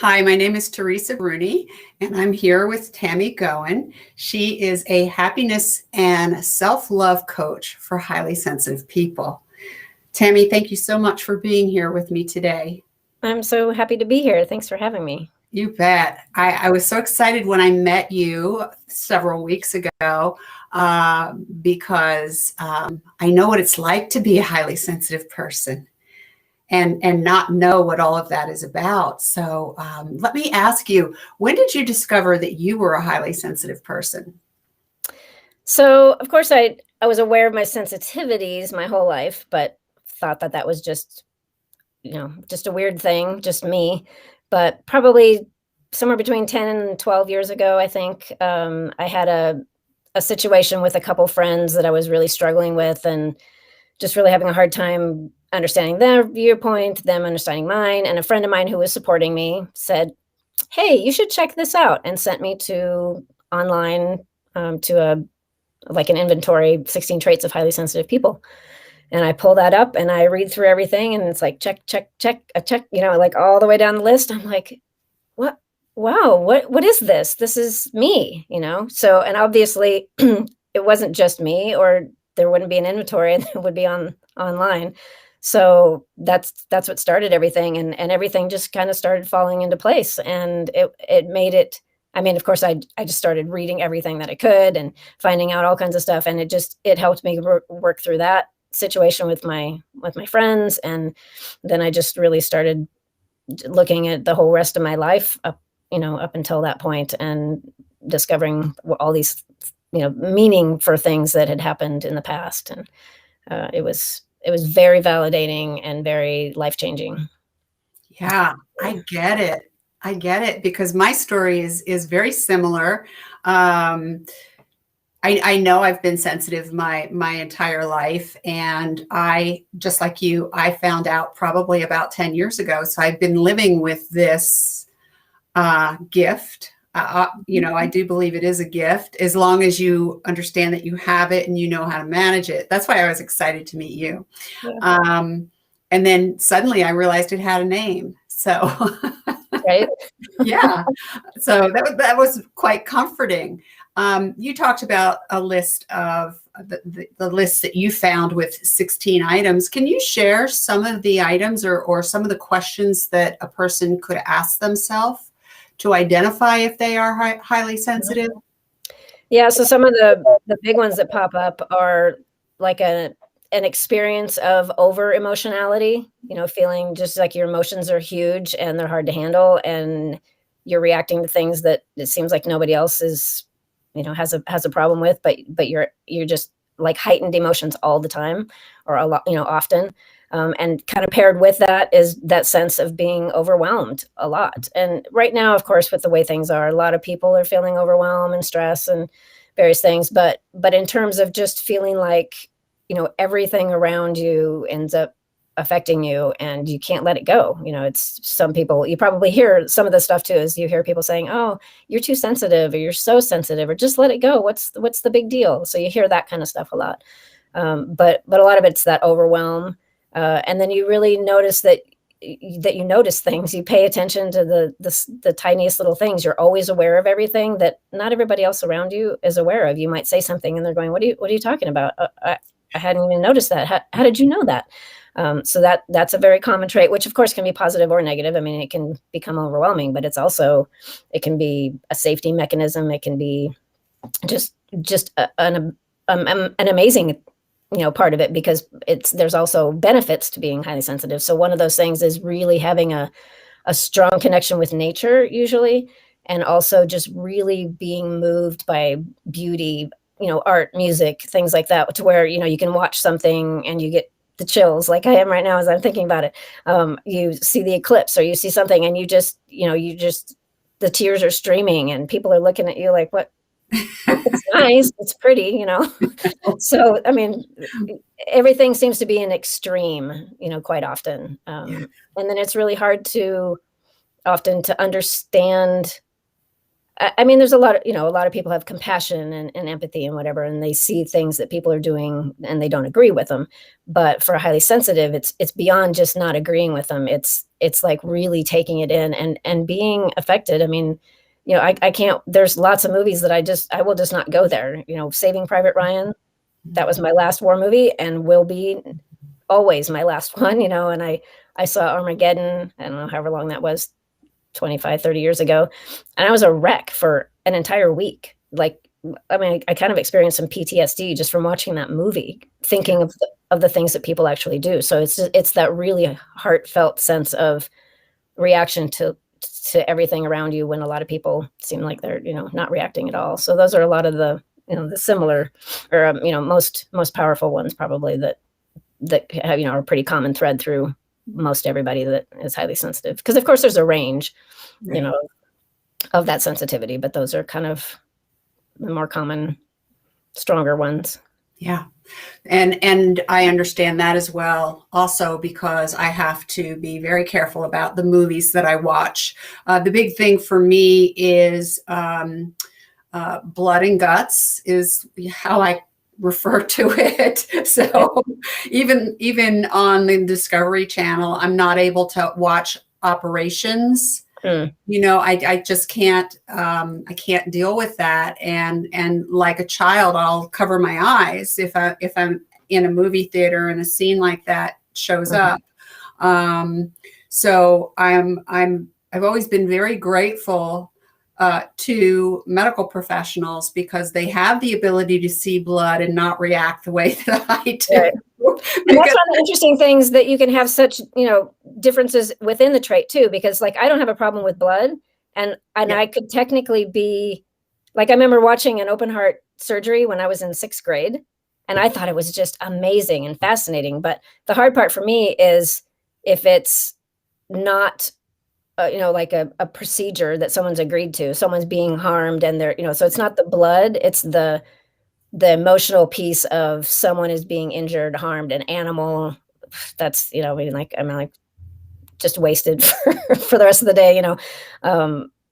Hi, my name is Teresa Bruni, and I'm here with Tammy Goen. She is a happiness and self-love coach for highly sensitive people. Tammy, thank you so much for being here with me today. I'm so happy to be here. Thanks for having me. You bet. I was so excited when I met you several weeks ago because I know what it's like to be a highly sensitive person and not know what all of that is about. So let me ask you, when did you discover that you were a highly sensitive person? So, of course, I was aware of my sensitivities my whole life, but thought that that was just a weird thing, just me. But probably somewhere between 10 and 12 years ago, I think, I had a situation with a couple friends that I was really struggling with and just really having a hard time understanding their viewpoint, them understanding mine. And a friend of mine who was supporting me said, "Hey, you should check this out," and sent me to online to an inventory, 16 traits of highly sensitive people. And I pull that up and I read through everything, and it's like check, check, check, a check, like all the way down the list. I'm like, what? Wow, what is this? This is me, So, and obviously, it wasn't just me, or there wouldn't be an inventory, and it would be online. So that's what started everything, and everything just kind of started falling into place, and it made it. I mean, of course, I just started reading everything that I could and finding out all kinds of stuff, and it helped me work through that situation with my friends, and then I just really started looking at the whole rest of my life up until that point, and discovering all these meaning for things that had happened in the past, and it was very validating and very life-changing. Yeah, I get it. I get it because my story is very similar. I know I've been sensitive my entire life, and I, just like you, I found out probably about 10 years ago. So I've been living with this gift. I do believe it is a gift as long as you understand that you have it and you know how to manage it. That's why I was excited to meet you. Yeah. And then suddenly I realized it had a name. So Right. yeah, so that was quite comforting. You talked about a list of the list that you found with 16 items. Can you share some of the items or some of the questions that a person could ask themselves to identify if they are highly sensitive? Yeah, so some of the big ones that pop up are like an experience of over emotionality, feeling just like your emotions are huge and they're hard to handle, and you're reacting to things that it seems like nobody else has a problem with, but you're just like heightened emotions all the time, or a lot, often. And kind of paired with that is that sense of being overwhelmed a lot. And right now, of course, with the way things are, a lot of people are feeling overwhelmed and stress and various things. But in terms of just feeling like, everything around you ends up affecting you and you can't let it go. It's some people, you probably hear some of the stuff too, is you hear people saying, "Oh, you're too sensitive," or "You're so sensitive," or "Just let it go. What's the big deal?" So you hear that kind of stuff a lot. But a lot of it's that overwhelm. And then you really notice that you notice things. You pay attention to the tiniest little things. You're always aware of everything that not everybody else around you is aware of. You might say something and they're going, what are you talking about? I hadn't even noticed that. How did you know that? So that's a very common trait, which of course can be positive or negative. I mean, it can become overwhelming, but it can be a safety mechanism. It can be just an amazing part of it, because there's also benefits to being highly sensitive. So one of those things is really having a strong connection with nature usually, and also just really being moved by beauty, art, music, things like that, to where you can watch something and you get the chills, like I am right now as I'm thinking about it. You see the eclipse, or you see something and the tears are streaming and people are looking at you like, what? It's nice, it's pretty. So, I mean, everything seems to be an extreme, quite often. And then it's really hard to understand I mean, there's a lot of, a lot of people have compassion and empathy and whatever, and they see things that people are doing and they don't agree with them. But for a highly sensitive, it's beyond just not agreeing with them. It's like really taking it in and being affected. I mean, I can't, there's lots of movies that I will just not go there. Saving Private Ryan, that was my last war movie and will be always my last one, and I saw Armageddon, I don't know, however long that was, 25, 30 years ago. And I was a wreck for an entire week. Like, I mean, I kind of experienced some PTSD just from watching that movie, thinking of the things that people actually do. So it's that really heartfelt sense of reaction to everything around you when a lot of people seem like they're, not reacting at all. So those are a lot of the, the similar or, most powerful ones probably that have, are a pretty common thread through most everybody that is highly sensitive. Because of course there's a range, Right. Of that sensitivity, but those are kind of the more common, stronger ones. Yeah. And I understand that as well, also because I have to be very careful about the movies that I watch. The big thing for me is blood and guts is how I refer to it. So even on the Discovery Channel, I'm not able to watch operations. I just can't, I can't deal with that. And like a child, I'll cover my eyes if I'm in a movie theater and a scene like that shows up. So I've always been very grateful to medical professionals because they have the ability to see blood and not react the way that I do. Right. And that's one of the interesting things, that you can have such, differences within the trait too, because like, I don't have a problem with blood and I could technically be like, I remember watching an open heart surgery when I was in 6th grade and I thought it was just amazing and fascinating. But the hard part for me is if it's not, like a procedure that someone's agreed to, someone's being harmed and they're, so it's not the blood, it's the emotional piece of someone is being injured, harmed, an animal. That's, I mean, like just wasted for the rest of the day,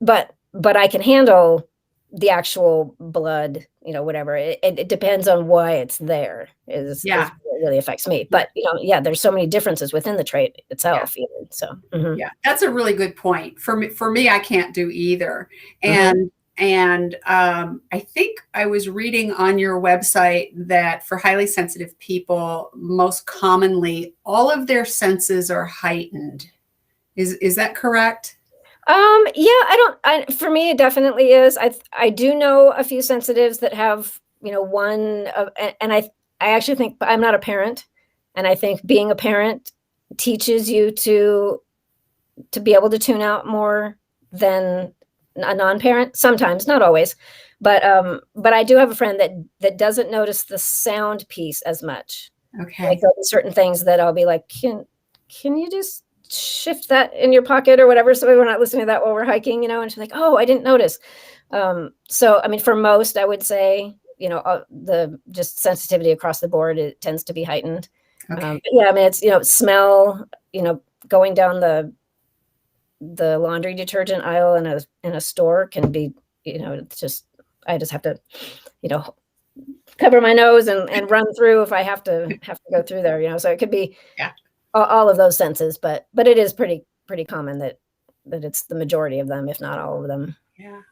but I can handle the actual blood, whatever. It depends on why it's there is what really affects me. But, there's so many differences within the trait itself. Yeah. Even, so. Yeah, that's a really good point. For me, I can't do either. And I think I was reading on your website that for highly sensitive people, most commonly, all of their senses are heightened. Is that correct? For me, it definitely is. I do know a few sensitives that have, one of, and I actually think, I'm not a parent, and I think being a parent teaches you to be able to tune out more than a non-parent, sometimes, not always, but I do have a friend that doesn't notice the sound piece as much. Okay. Like there'll be certain things that I'll be like, can you just shift that in your pocket or whatever, so we're not listening to that while we're hiking, and she's like, oh, I didn't notice. So I mean, for most, I would say, the just sensitivity across the board, it tends to be heightened. Okay. I mean, it's, smell, going down the laundry detergent aisle in a store can be, it's just, I just have to, cover my nose and run through if I have to go through there, so it could be all of those senses, but it is pretty common that it's the majority of them, if not all of them. Yeah.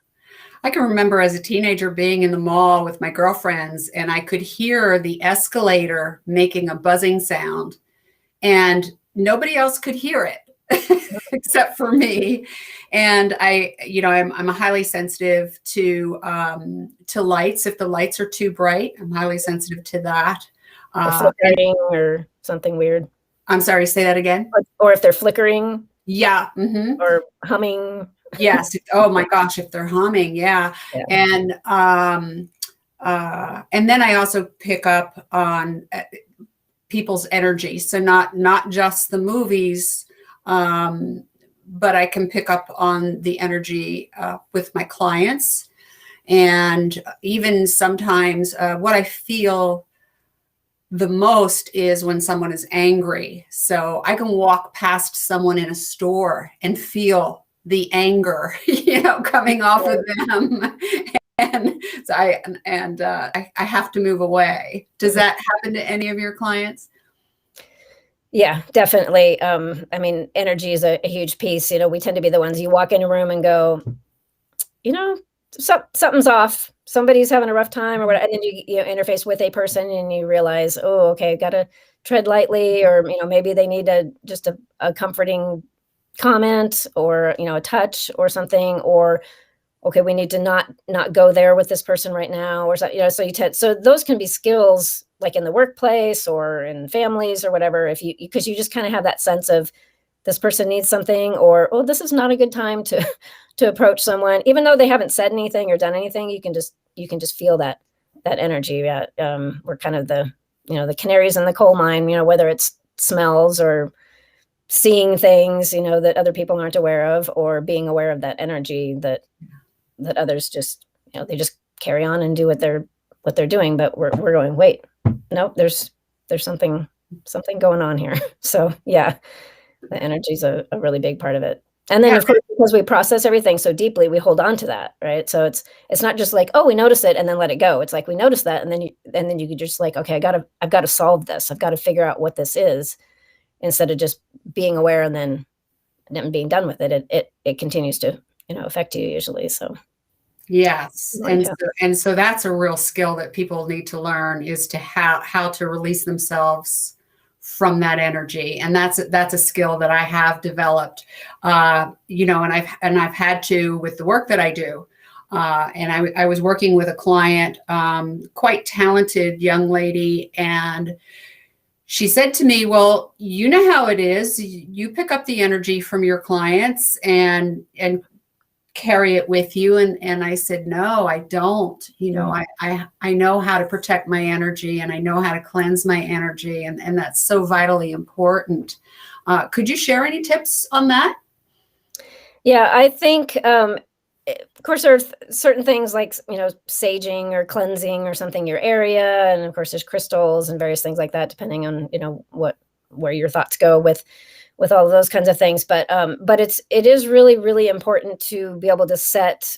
I can remember as a teenager being in the mall with my girlfriends and I could hear the escalator making a buzzing sound and nobody else could hear it except for me. And I'm highly sensitive to lights. If the lights are too bright, I'm highly sensitive to that. Flickering or something weird. I'm sorry, say that again. Or if they're flickering. Yeah. Or humming. Yes. Oh my gosh, if they're humming. Yeah. And then I also pick up on people's energy. So not just the movies, but I can pick up on the energy with my clients. And even sometimes what I feel the most is when someone is angry. So I can walk past someone in a store and feel the anger, coming off of them. And so I have to move away. Does that happen to any of your clients? Yeah, definitely. I mean, energy is a huge piece. We tend to be the ones you walk in a room and go, something's off. Somebody's having a rough time or whatever. And then you interface with a person and you realize, oh, okay, got to tread lightly, or, maybe they need just a comforting comment, or, a touch or something, or, okay, we need to not go there with this person right now, or so, so those can be skills like in the workplace or in families or whatever, because you just kind of have that sense of this person needs something, or, oh, this is not a good time to approach someone, even though they haven't said anything or done anything. You can just feel that energy. We're kind of the canaries in the coal mine, whether it's smells or seeing things, that other people aren't aware of, or being aware of that energy that others just, they just carry on and do what they're doing. But we're going, wait, nope, there's something going on here. So yeah, the energy is a really big part of it. And then, of course, because we process everything so deeply, we hold on to that, right? So it's not just like, oh, we notice it and then let it go. It's like we notice that, and then you could just like, okay, I've got to solve this. I've got to figure out what this is, instead of just being aware and then being done with it. It continues to affect you usually. So yes, and so that's a real skill that people need to learn, is to how to release themselves from that energy. And that's a skill that I have developed, and I've had to with the work that I do. And I was working with a client, quite talented young lady, and she said to me, well, you know how it is. You pick up the energy from your clients and carry it with you. And I said, no, I don't. I know how to protect my energy, and I know how to cleanse my energy. And that's so vitally important. Could you share any tips on that? Yeah, I think, of course, there are certain things like, saging or cleansing or something your area. And of course, there's crystals and various things like that, depending on, where your thoughts go with all of those kinds of things. But it is really, really important to be able to set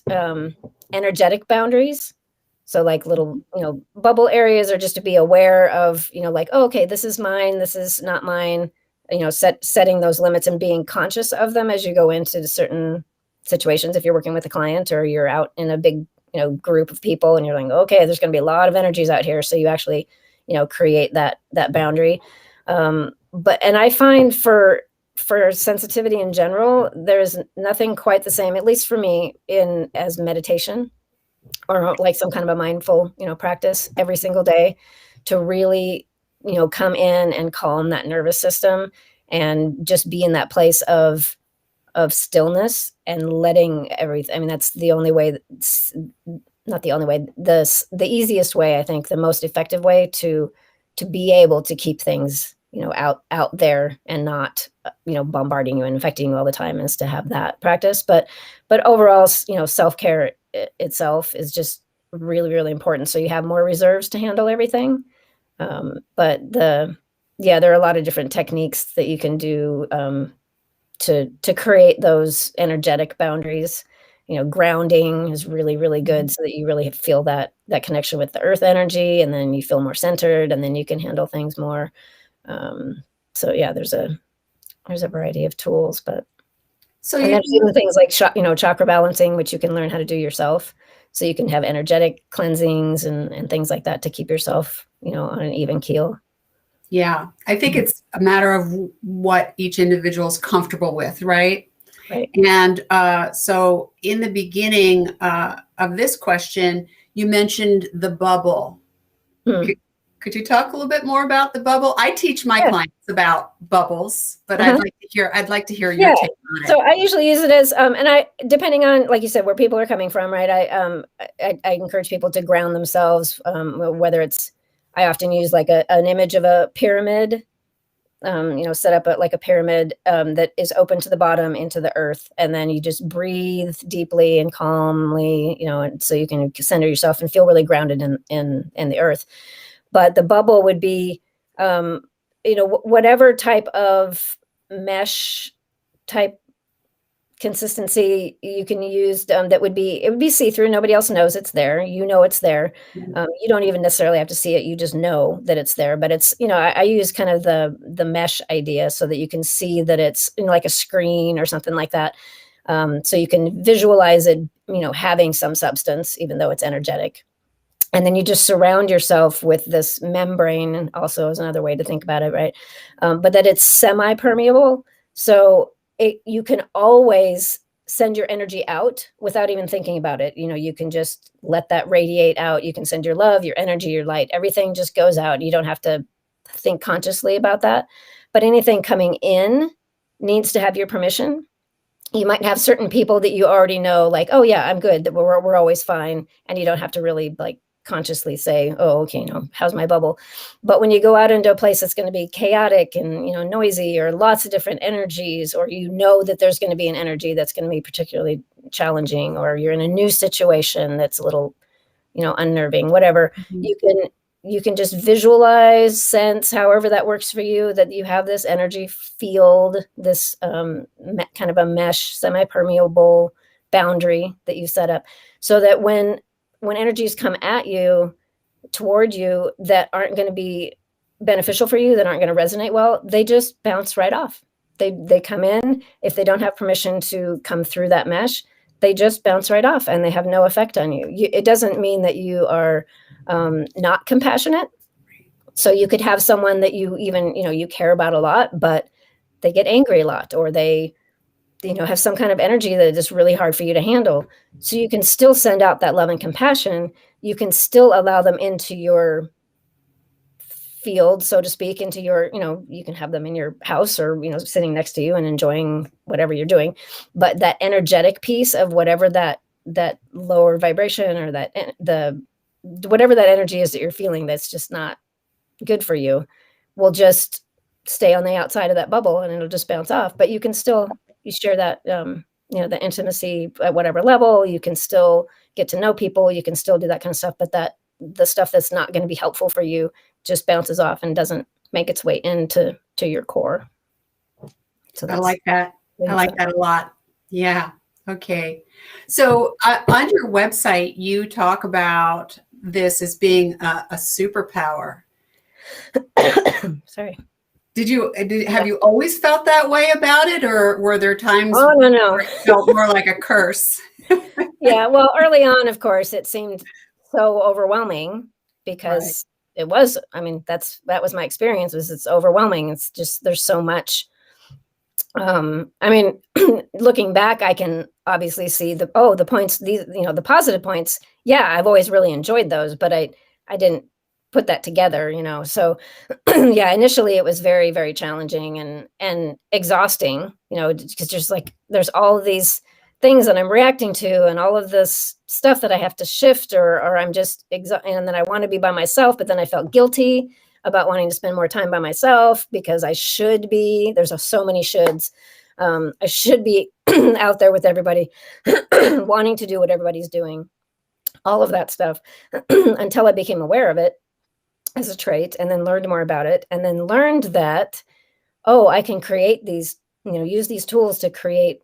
energetic boundaries. So like little, bubble areas, or just to be aware of, like, oh, okay, this is mine, this is not mine, setting those limits and being conscious of them as you go into certain situations. If you're working with a client or you're out in a big, group of people, and you're like, okay, there's going to be a lot of energies out here. So you actually, create that boundary. And I find for sensitivity in general, there's nothing quite the same, at least for me, as meditation, or like some kind of a mindful, practice every single day, to really, come in and calm that nervous system, and just be in that place of stillness and letting everything. I mean, that's the only way, not the only way, the easiest way, I think, the most effective way to be able to keep things, out there, and not, bombarding you and affecting you all the time, is to have that practice. But overall, self-care itself is just really, really important. So you have more reserves to handle everything. But there are a lot of different techniques that you can do, to create those energetic boundaries. Grounding is really, really good, so that you really feel that connection with the earth energy, and then you feel more centered, and then you can handle things more. So yeah, there's a variety of tools, but and there's even things like chakra balancing, which you can learn how to do yourself. So you can have energetic cleansings and things like that to keep yourself, on an even keel. Yeah, I think it's a matter of what each individual is comfortable with, right? Right. And so in the beginning of this question, you mentioned the bubble. Could you talk a little bit more about the bubble? I teach my clients about bubbles, but I'd like to hear your take on it. So I usually use it as, and depending on, like you said, where people are coming from, right? I encourage people to ground themselves, whether it's, I often use like an image of a pyramid, set up like a pyramid that is open to the bottom into the earth. And then you just breathe deeply and calmly, and so you can center yourself and feel really grounded in the earth. But the bubble would be, whatever type of mesh type consistency you can use that would be see-through. Nobody else knows it's there. You know it's there. You don't even necessarily have to see it. You just know that it's there. But it's, I use kind of the mesh idea so that you can see that it's like a screen or something like that. So you can visualize it, having some substance, even though it's energetic. And then you just surround yourself with this membrane, also is another way to think about it, right? But that it's semi-permeable. So you can always send your energy out without even thinking about it. You can just let that radiate out. You can send your love, your energy, your light, everything just goes out. You don't have to think consciously about that. But anything coming in needs to have your permission. You might have certain people that you already know, like, oh yeah, I'm good, that we're always fine. And you don't have to really consciously say, oh, okay, how's my bubble? But when you go out into a place that's going to be chaotic and, noisy, or lots of different energies, or that there's going to be an energy that's going to be particularly challenging, or you're in a new situation that's a little, unnerving, whatever, you can just visualize, sense, however that works for you, that you have this energy field, this kind of a mesh, semi-permeable boundary that you set up, so that when energies come at you, toward you, that aren't going to be beneficial for you, that aren't going to resonate well, they just bounce right off. They come in. If they don't have permission to come through that mesh, they just bounce right off, and they have no effect on you. It doesn't mean that you are not compassionate. So you could have someone that you even, you care about a lot, but they get angry a lot, or they, have some kind of energy that is really hard for you to handle. So you can still send out that love and compassion. You can still allow them into your field, so to speak, into your, you can have them in your house, or, sitting next to you and enjoying whatever you're doing. But that energetic piece of whatever that lower vibration, or whatever that energy is that you're feeling that's just not good for you, will just stay on the outside of that bubble, and it'll just bounce off. But you can still, you share that, the intimacy at whatever level. You can still get to know people. You can still do that kind of stuff. But the stuff that's not going to be helpful for you just bounces off and doesn't make its way into your core. So I like that. I like that a lot. Yeah. Okay. So on your website, you talk about this as being a superpower. Sorry. Have you always felt that way about it, or were there times where it felt more like a curse? Yeah. Well, early on, of course, it seemed so overwhelming, because it was, that was my experience, was it's overwhelming. It's just, there's so much. Looking back, I can obviously see the points, the positive points. Yeah, I've always really enjoyed those, but I didn't put that together, So yeah, initially it was very, very challenging and exhausting, because there's all of these things that I'm reacting to, and all of this stuff that I have to shift, or I'm just and then I want to be by myself, but then I felt guilty about wanting to spend more time by myself, because I should be, there's so many shoulds. I should be out there with everybody, wanting to do what everybody's doing, all of that stuff, until I became aware of it as a trait, and then learned more about it, and then learned that, I can create these, use these tools to create,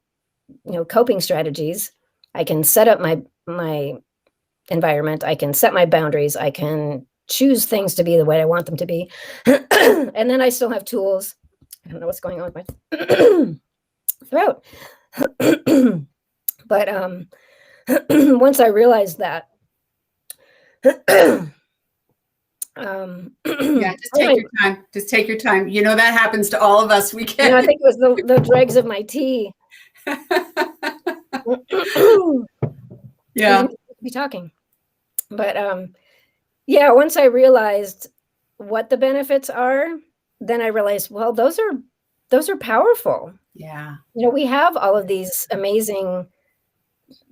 coping strategies. I can set up my environment. I can set my boundaries. I can choose things to be the way I want them to be. And then I still have tools. I don't know what's going on with my throat. But once I realized that, yeah, just take your time. Just take your time. That happens to all of us. We can. I think it was the dregs of my tea. Yeah. Be talking. But yeah, once I realized what the benefits are, then I realized, well, those are powerful. Yeah. We have all of these amazing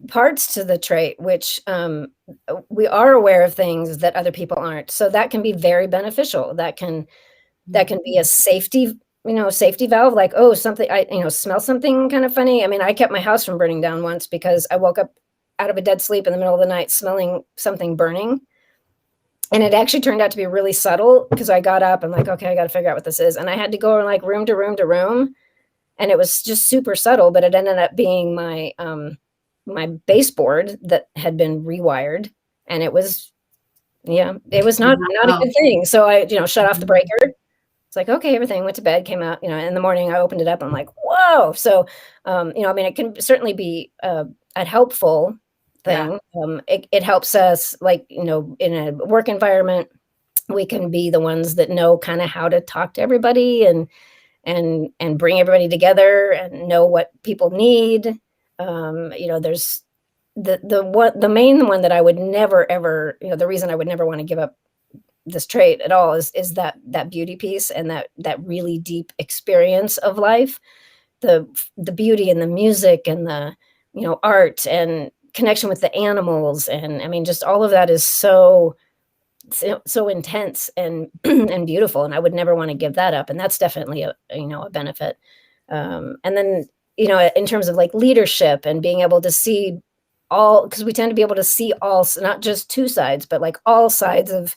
parts to the trait, which we are aware of things that other people aren't. So that can be very beneficial. That can be a safety valve, like, something, I smell something kind of funny. I kept my house from burning down once, because I woke up out of a dead sleep in the middle of the night smelling something burning. And it actually turned out to be really subtle, because I got up, I'm like, okay, I got to figure out what this is. And I had to go room to room to room And it was just super subtle, but it ended up being my baseboard that had been rewired, and it was not a Wow. good thing. So I, shut off the Mhm. breaker. It's like, okay, everything went to bed, came out, in the morning I opened it up. I'm like, whoa. So, I mean, it can certainly be a helpful Yeah. thing. It helps us, like, in a work environment, we can be the ones that know kind of how to talk to everybody and bring everybody together and know what people need. There's the main one that I would never ever, the reason I would never want to give up this trait at all is that beauty piece and that really deep experience of life, the beauty and the music and the art and connection with the animals, and I mean, just all of that is so intense and and beautiful, and I would never want to give that up, and that's definitely a benefit. And then in terms of like leadership and being able to see all, because we tend to be able to see all, not just two sides, but like all sides of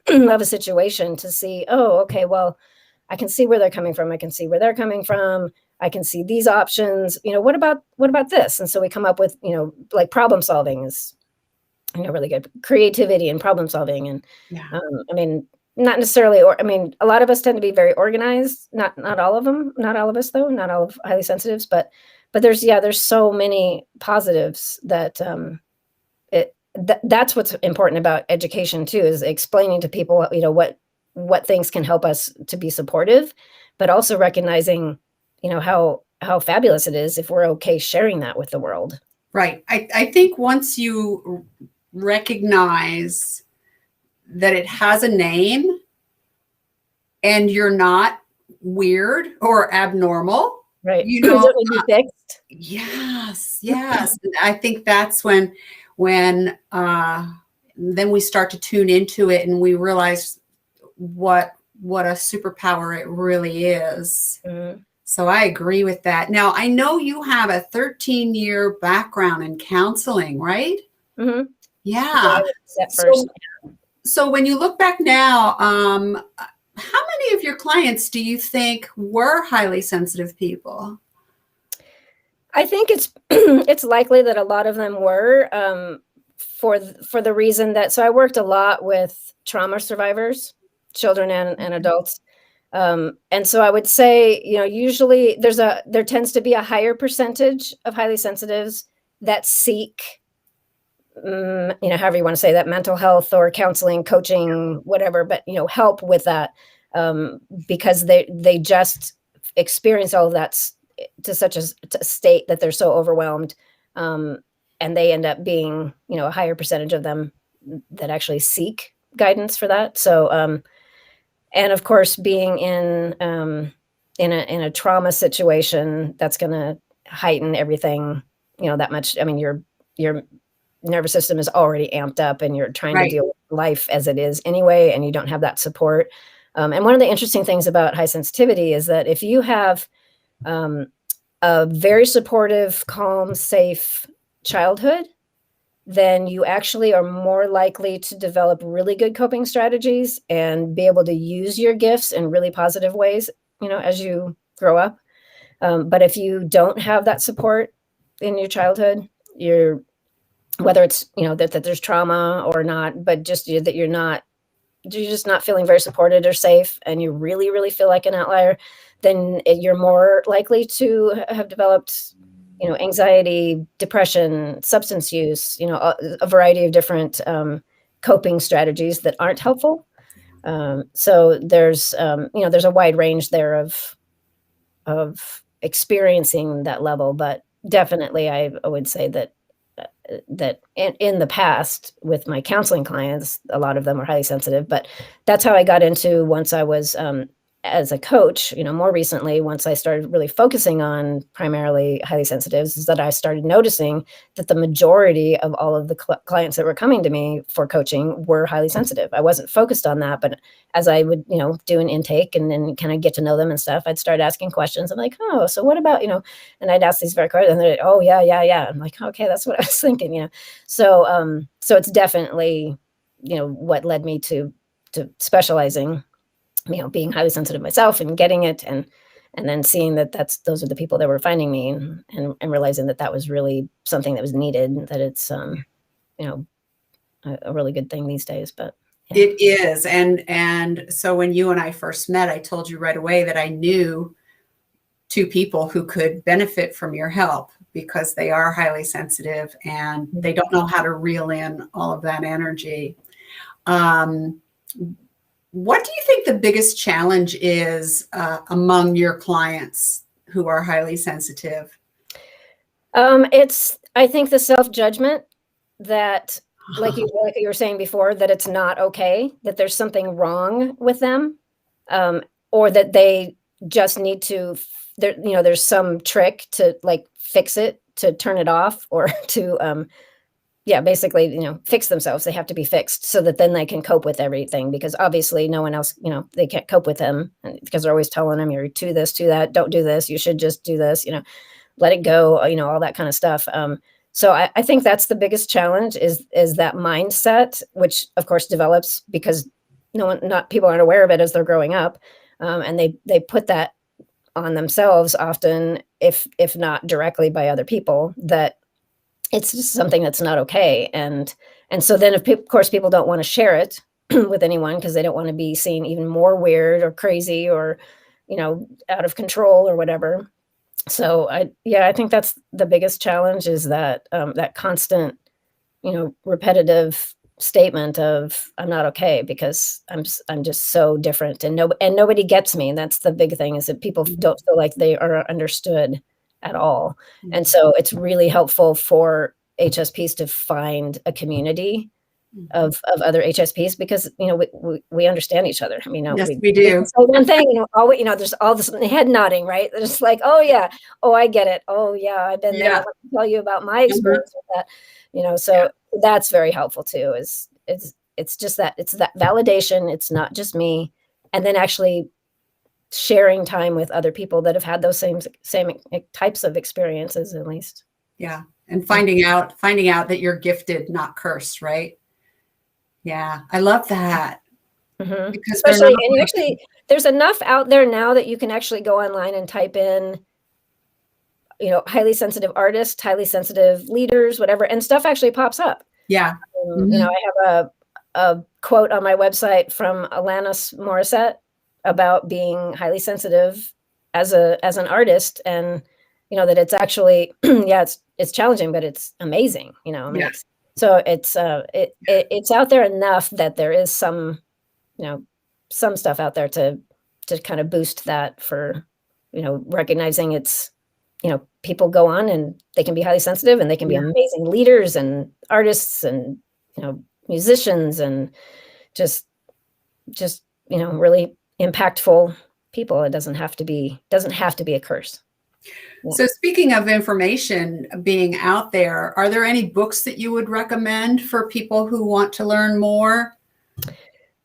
of a situation, to see, oh, okay, well, I can see where they're coming from, I can see where they're coming from, I can see these options, what about this? And so we come up with, like, problem solving is really good, creativity and problem solving. And Yeah. I mean, not necessarily, or I mean, a lot of us tend to be very organized, not all of them, not all of us though, not all of highly sensitives, but there's so many positives that that's what's important about education too, is explaining to people, what things can help us to be supportive, but also recognizing, how fabulous it is if we're okay sharing that with the world. Right. I think once you recognize that it has a name and you're not weird or abnormal, Right. you know, That would be fixed. yes, yes. And I think that's when then we start to tune into it and we realize what a superpower it really is. Mhm. So I agree with that. Now, I know you have a 13-year background in counseling, right? Mhm. Yeah, Yeah. I was at first. So so when you look back now, how many of your clients do you think were highly sensitive people? I think it's it's likely that a lot of them were, for the reason that, so I worked a lot with trauma survivors, children and adults. And so I would say, usually there tends to be a higher percentage of highly sensitives that seek, however you want to say that, mental health or counseling, coaching, whatever, but help with that, because they just experience all of that to such a state that they're so overwhelmed, um, and they end up being, a higher percentage of them that actually seek guidance for that. So, and of course, being in a trauma situation, that's going to heighten everything, that much. I mean, your nervous system is already amped up and you're trying to Right. deal with life as it is anyway, and you don't have that support. And one of the interesting things about high sensitivity is that if you have, um, a very supportive, calm, safe childhood, then you actually are more likely to develop really good coping strategies and be able to use your gifts in really positive ways, as you grow up. But if you don't have that support in your childhood, you're, whether it's, that there's trauma or not, but just that you're just not feeling very supported or safe, and you really, really feel like an outlier, then you're more likely to have developed, anxiety, depression, substance use, a variety of different, coping strategies that aren't helpful. So there's a wide range there of experiencing that level, but definitely I would say that in the past with my counseling clients, a lot of them were highly sensitive, but that's how I got into, once I was, as a coach, more recently, once I started really focusing on primarily highly sensitives, is that I started noticing that the majority of all of the clients that were coming to me for coaching were highly sensitive. I wasn't focused on that, but as I would, do an intake and then kind of get to know them and stuff, I'd start asking questions. I'm like, oh, so what about, and I'd ask these very questions, and they're like, oh yeah, yeah, yeah. I'm like, okay, that's what I was thinking, So, so it's definitely, what led me to specializing, being highly sensitive myself and getting it, And then seeing that those are the people that were finding me, and realizing that was really something that was needed, that it's, you know, a really good thing these days. But yeah. It is. And so when you and I first met, I told you right away that I knew two people who could benefit from your help, because they are highly sensitive and they don't know how to reel in all of that energy. What do you think the biggest challenge is among your clients who are highly sensitive? It's, I think, the self-judgment that, like you were saying before, that it's not okay, that there's something wrong with them, or that they just need to, there's some trick to like fix it, to turn it off, or to, basically, fix themselves. They have to be fixed so that then they can cope with everything, because obviously no one else, they can't cope with them, because they're always telling them, you're to this, to that, don't do this, you should just do this, let it go, all that kind of stuff. So I think that's the biggest challenge, is that mindset, which of course develops because people aren't aware of it as they're growing up. And they put that on themselves often, if not directly by other people, that it's just something that's not okay. And so then, of course, people don't want to share it with anyone, because they don't want to be seen even more weird or crazy, or, out of control or whatever. So I think that's the biggest challenge, is that, that constant, repetitive statement of, I'm not okay, because I'm just so different, and nobody gets me. And that's the big thing, is that people don't feel like they are understood at all. And so it's really helpful for HSPs to find a community of other HSPs, because we understand each other. I mean, yes, we do. So one thing, there's all this head nodding, right? It's like, oh yeah, oh I get it. Oh yeah, I've been there. Let me tell you about my experience with that. So that's very helpful too. It's just that, it's that validation. It's not just me, and then actually sharing time with other people that have had those same types of experiences, at least. Yeah, and finding out that you're gifted, not cursed, right? Yeah, I love that. Mm-hmm. Because especially, and actually, there's enough out there now that you can actually go online and type in, highly sensitive artists, highly sensitive leaders, whatever, and stuff actually pops up. Yeah. I have a quote on my website from Alanis Morissette about being highly sensitive as an artist, and that it's actually it's challenging, but it's amazing. So it's it's out there enough that there is some some stuff out there to kind of boost that, for recognizing it's people go on and they can be highly sensitive, and they can be amazing leaders and artists, and musicians, and just really impactful people. It doesn't have to be a curse. So speaking of information being out there, are there any books that you would recommend for people who want to learn more?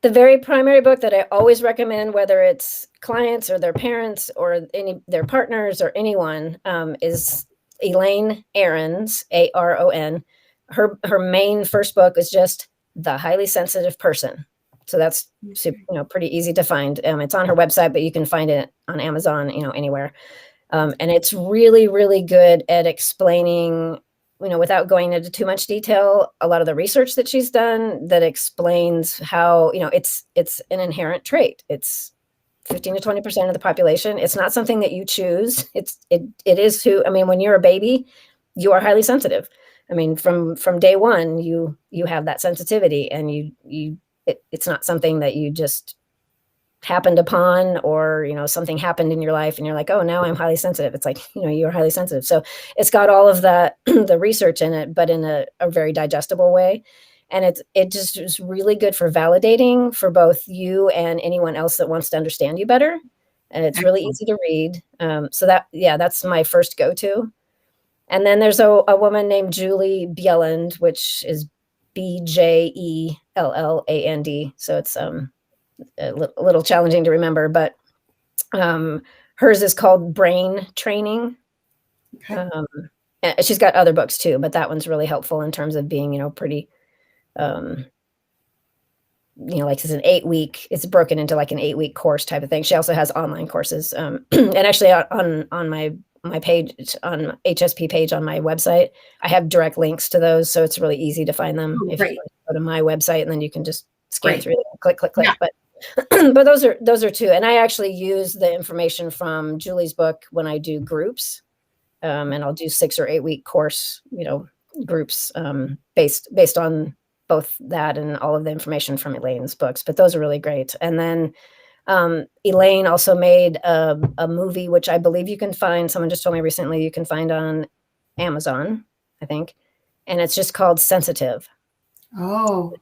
The very primary book that I always recommend, whether it's clients or their parents or their partners or anyone, is Elaine Aron's, Aron. Her main first book is just The Highly Sensitive Person. So that's super, pretty easy to find. It's on her website, but you can find it on Amazon, anywhere. And it's really, really good at explaining, without going into too much detail, a lot of the research that she's done that explains how, it's an inherent trait. It's 15 to 20% of the population. It's not something that you choose. It is who, when you're a baby, you are highly sensitive. From day one, you have that sensitivity, and it's not something that you just happened upon, or something happened in your life and you're like, oh, now I'm highly sensitive. It's like, you're highly sensitive. So it's got all of the the research in it, but in a very digestible way. And it just is really good for validating for both you and anyone else that wants to understand you better. And it's really easy to read. So that's my first go-to. And then there's a woman named Julie Bjelland, which is Bjelland. So it's a little challenging to remember, but hers is called Brain Training. Okay. She's got other books too, but that one's really helpful in terms of being, pretty like it's an 8-week, it's broken into like an 8-week course type of thing. She also has online courses. And actually on my page, on HSP page on my website, I have direct links to those. So it's really easy to find them. If you go to my website, and then you can just scan through it, click. Yeah. But those are two. And I actually use the information from Julie's book when I do groups. And I'll do 6 or 8 week course, groups based on both that and all of the information from Elaine's books. But those are really great. And then Elaine also made a movie, which I believe you can find. Someone just told me recently you can find on Amazon, I think. And it's just called Sensitive. Oh.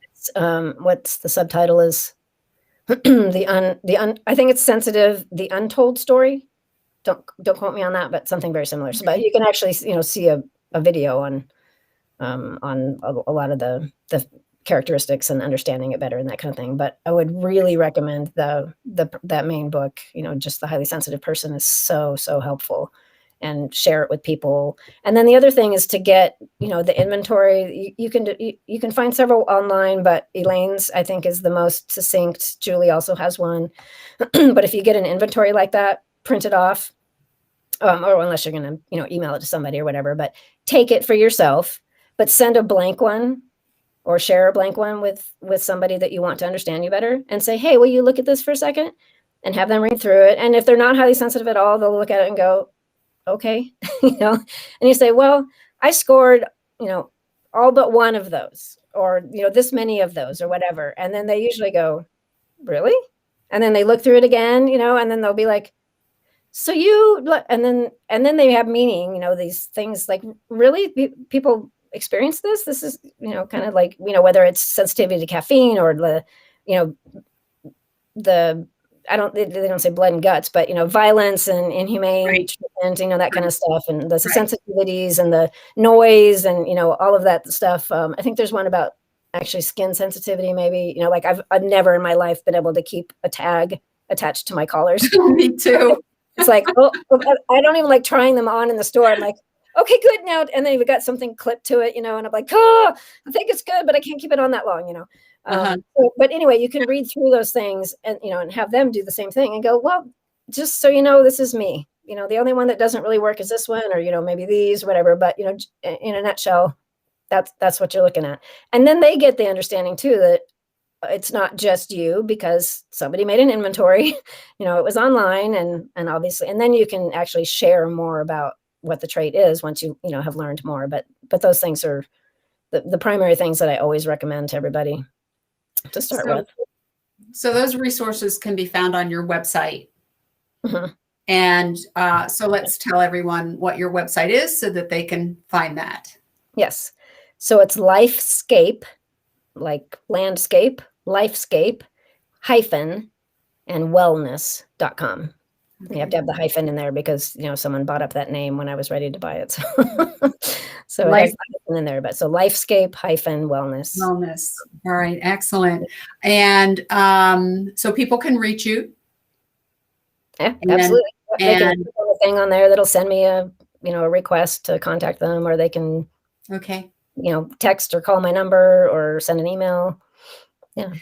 What's the subtitle is? I think it's Sensitive, The Untold Story. Don't quote me on that, but something very similar. So, but you can actually, see a video on a lot of the characteristics and understanding it better and that kind of thing. But I would really recommend that main book. Just The Highly Sensitive Person is so helpful, and share it with people. And then the other thing is to get the inventory. You can find several online, but Elaine's, I think, is the most succinct. Julie also has one. But if you get an inventory like that, print it off, or unless you're going to email it to somebody or whatever, but take it for yourself, but send a blank one or share a blank one with somebody that you want to understand you better, and say, hey, will you look at this for a second, and have them read through it. And if they're not highly sensitive at all, they'll look at it and go, okay, and you say, well, I scored, all but one of those, or, this many of those, or whatever. And then they usually go, really? And then they look through it again, and then they'll be like, so and then they have meaning, these things like, really, people experience this? This is, kind of like, whether it's sensitivity to caffeine or they don't say blood and guts, but, violence and inhumane treatment, that kind of stuff. And the sensitivities and the noise and, all of that stuff. I think there's one about actually skin sensitivity, maybe, like I've never in my life been able to keep a tag attached to my collars. Me too. It's like, I don't even like trying them on in the store. I'm like, okay, good now. And then you've got something clipped to it, and I'm like, I think it's good, but I can't keep it on that long, But anyway, you can read through those things and, and have them do the same thing and go, well, just so this is me. The only one that doesn't really work is this one, or, maybe these, whatever. But, in a nutshell, that's what you're looking at. And then they get the understanding too, that it's not just you, because somebody made an inventory, it was online, and obviously, and then you can actually share more about what the trait is once you have learned more. But those things are the primary things that I always recommend to everybody to start with. So those resources can be found on your website. Mm-hmm. And so let's tell everyone what your website is so that they can find that. Yes. So it's Lifescape, like landscape, Lifescape hyphen and wellness.com. Okay. You have to have the hyphen in there because, someone bought up that name when I was ready to buy it. So it has the hyphen in there, but so Lifescape hyphen wellness. Wellness. All right. Excellent. And so people can reach you. Yeah, absolutely. They can put a thing on there that'll send me a request to contact them, or they can, text or call my number or send an email. Yeah.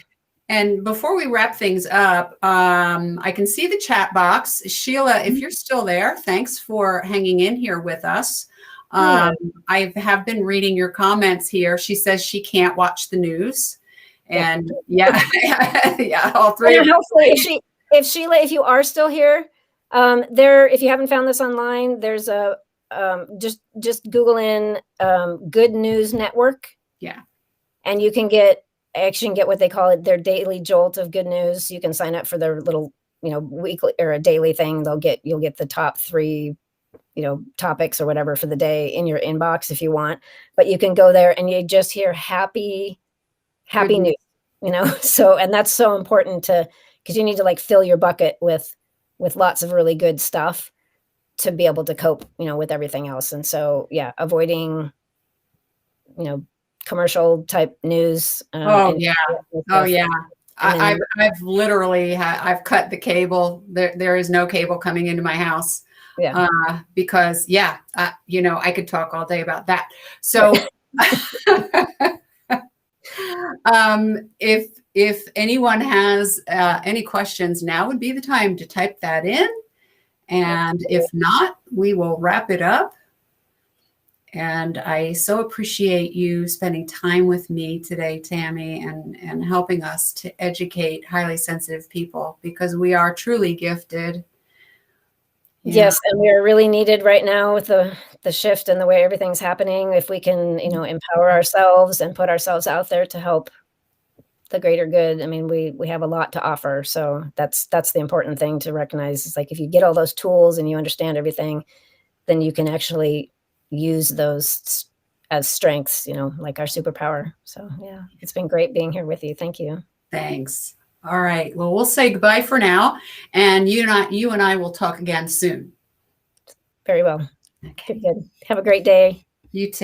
And before we wrap things up, I can see the chat box. Sheila, if you're still there, thanks for hanging in here with us. I have been reading your comments here. She says she can't watch the news. And yeah, all three. And hopefully, if you are still here, if you haven't found this online, there's a just Google in Good News Network. Yeah. And you can get what they call it, their daily jolt of good news. You can sign up for their little, weekly or a daily thing. You'll get the top 3, topics or whatever for the day in your inbox if you want. But you can go there and you just hear happy news, So, and that's so important because you need to like fill your bucket with lots of really good stuff to be able to cope, with everything else. And so, avoiding, commercial type news. Oh yeah. I've literally I've cut the cable. There is no cable coming into my house. Yeah. Because I could talk all day about if anyone has any questions, now would be the time to type that in. And if not, we will wrap it up. And I so appreciate you spending time with me today, Tammy, and helping us to educate highly sensitive people, because we are truly gifted. Yes, and we are really needed right now with the shift and the way everything's happening. If we can, you know, empower ourselves and put ourselves out there to help the greater good, I mean, we have a lot to offer. So that's the important thing to recognize. It's like if you get all those tools and you understand everything, then you can actually use those as strengths, you know, like our superpower. So yeah, it's been great being here with you. Thank you. Thanks. All right. Well, we'll say goodbye for now, and you and I will talk again soon. Very well. Okay. Good. Have a great day. You too.